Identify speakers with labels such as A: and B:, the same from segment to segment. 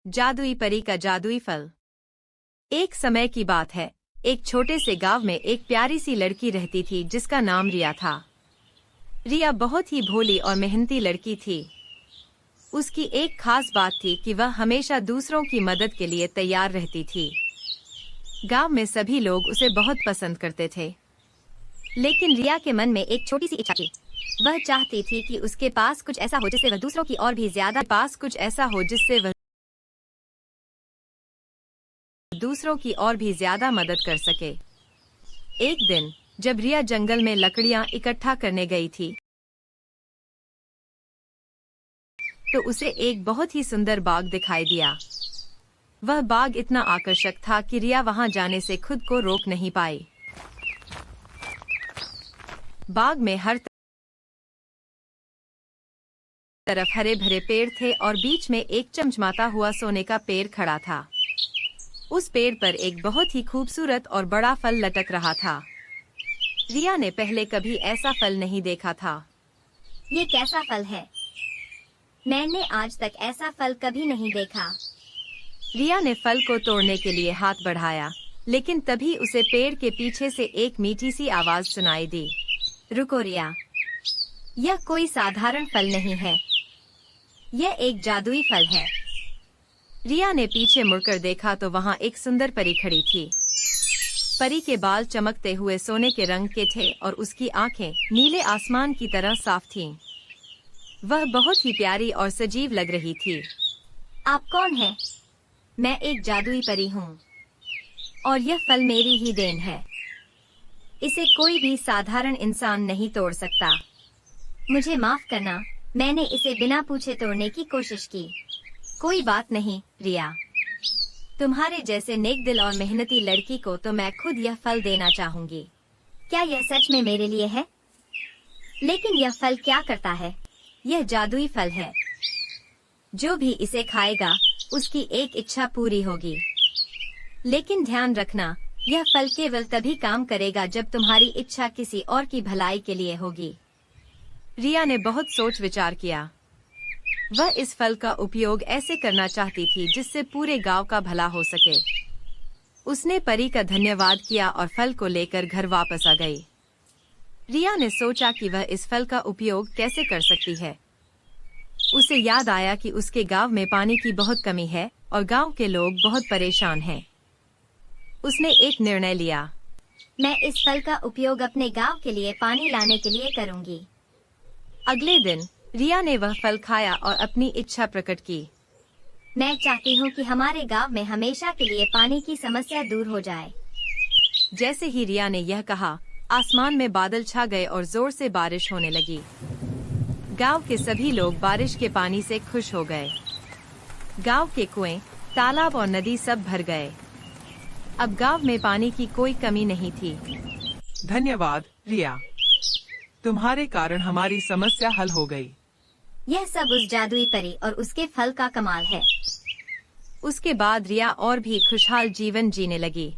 A: जादुई परी का जादुई फल। एक समय की बात है, एक छोटे से गांव में एक प्यारी सी लड़की रहती थी जिसका नाम रिया था। रिया बहुत ही भोली और मेहनती लड़की थी। उसकी एक खास बात थी कि वह हमेशा दूसरों की मदद के लिए तैयार रहती थी। गांव में सभी लोग उसे बहुत पसंद करते थे। लेकिन रिया के मन में एक छोटी सी इच्छा थी। वह चाहती थी कि उसके पास कुछ ऐसा हो जिससे वह दूसरों की और भी ज्यादा मदद कर सके। एक दिन जब रिया जंगल में लकड़ियां इकट्ठा करने गई थी, तो उसे एक बहुत ही सुंदर बाग दिखाई दिया। वह बाग इतना आकर्षक था कि रिया वहां जाने से खुद को रोक नहीं पाई। बाग में हर तरफ हरे भरे पेड़ थे और बीच में एक चमचमाता हुआ सोने का पेड़ खड़ा था। उस पेड़ पर एक बहुत ही खूबसूरत और बड़ा फल लटक रहा था। रिया ने पहले कभी ऐसा फल नहीं देखा था।
B: ये कैसा फल है? मैंने आज तक ऐसा फल कभी नहीं देखा।
A: रिया ने फल को तोड़ने के लिए हाथ बढ़ाया, लेकिन तभी उसे पेड़ के पीछे से एक मीठी सी आवाज सुनाई दी।
B: रुको रिया, यह कोई साधारण फल नहीं है, यह एक जादुई फल है।
A: रिया ने पीछे मुड़कर देखा तो वहां एक सुंदर परी खड़ी थी। परी के बाल चमकते हुए सोने के रंग के थे और उसकी आंखें नीले आसमान की तरह साफ थीं। वह बहुत ही प्यारी और सजीव लग रही थी।
B: आप कौन हैं? मैं एक जादुई परी हूँ और यह फल मेरी ही देन है। इसे कोई भी साधारण इंसान नहीं तोड़ सकता। मुझे माफ करना, मैंने इसे बिना पूछे तोड़ने की कोशिश की। कोई बात नहीं रिया, तुम्हारे जैसे नेक दिल और मेहनती लड़की को तो मैं खुद यह फल देना चाहूंगी। क्या यह सच में मेरे लिए है? लेकिन यह फल क्या करता है? यह जादुई फल है। जो भी इसे खाएगा उसकी एक इच्छा पूरी होगी। लेकिन ध्यान रखना, यह फल केवल तभी काम करेगा जब तुम्हारी इच्छा किसी और की भलाई के लिए होगी।
A: रिया ने बहुत सोच विचार किया। वह इस फल का उपयोग ऐसे करना चाहती थी जिससे पूरे गांव का भला हो सके। उसने परी का धन्यवाद किया और फल को लेकर घर वापस आ गई। रिया ने सोचा कि वह इस फल का उपयोग कैसे कर सकती है। उसे याद आया कि उसके गांव में पानी की बहुत कमी है और गांव के लोग बहुत परेशान हैं। उसने एक निर्णय लिया।
B: मैं इस फल का उपयोग अपने गांव के लिए पानी लाने के लिए करूंगी।
A: अगले दिन रिया ने वह फल खाया और अपनी इच्छा प्रकट की।
B: मैं चाहती हूँ कि हमारे गांव में हमेशा के लिए पानी की समस्या दूर हो जाए।
A: जैसे ही रिया ने यह कहा, आसमान में बादल छा गए और जोर से बारिश होने लगी। गांव के सभी लोग बारिश के पानी से खुश हो गए। गांव के कुएं, तालाब और नदी सब भर गए। अब गांव में पानी की कोई कमी नहीं थी।
C: धन्यवाद रिया, तुम्हारे कारण हमारी समस्या हल हो गई।
B: यह सब उस जादुई परी और उसके फल का कमाल है।
A: उसके बाद रिया और भी खुशहाल जीवन जीने लगी।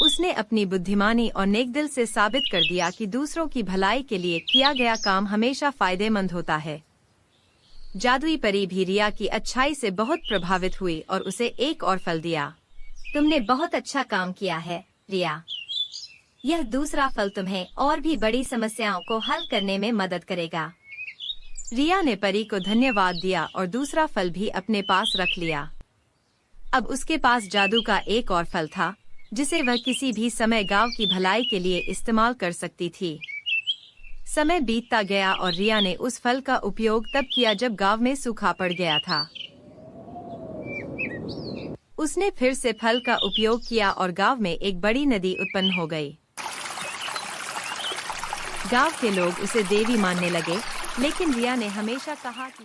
A: उसने अपनी बुद्धिमानी और नेक दिल से साबित कर दिया कि दूसरों की भलाई के लिए किया गया काम हमेशा फायदेमंद होता है। जादुई परी भी रिया की अच्छाई से बहुत प्रभावित हुई और उसे एक और फल दिया।
B: तुमने बहुत अच्छा काम किया है रिया। यह दूसरा फल तुम्हें और भी बड़ी समस्याओं को हल करने में मदद करेगा।
A: रिया ने परी को धन्यवाद दिया और दूसरा फल भी अपने पास रख लिया। अब उसके पास जादू का एक और फल था जिसे वह किसी भी समय गांव की भलाई के लिए इस्तेमाल कर सकती थी। समय बीतता गया और रिया ने उस फल का उपयोग तब किया जब गांव में सूखा पड़ गया था। उसने फिर से फल का उपयोग किया और गांव में एक बड़ी नदी उत्पन्न हो गई। गांव के लोग उसे देवी मानने लगे, लेकिन रिया ने हमेशा कहा कि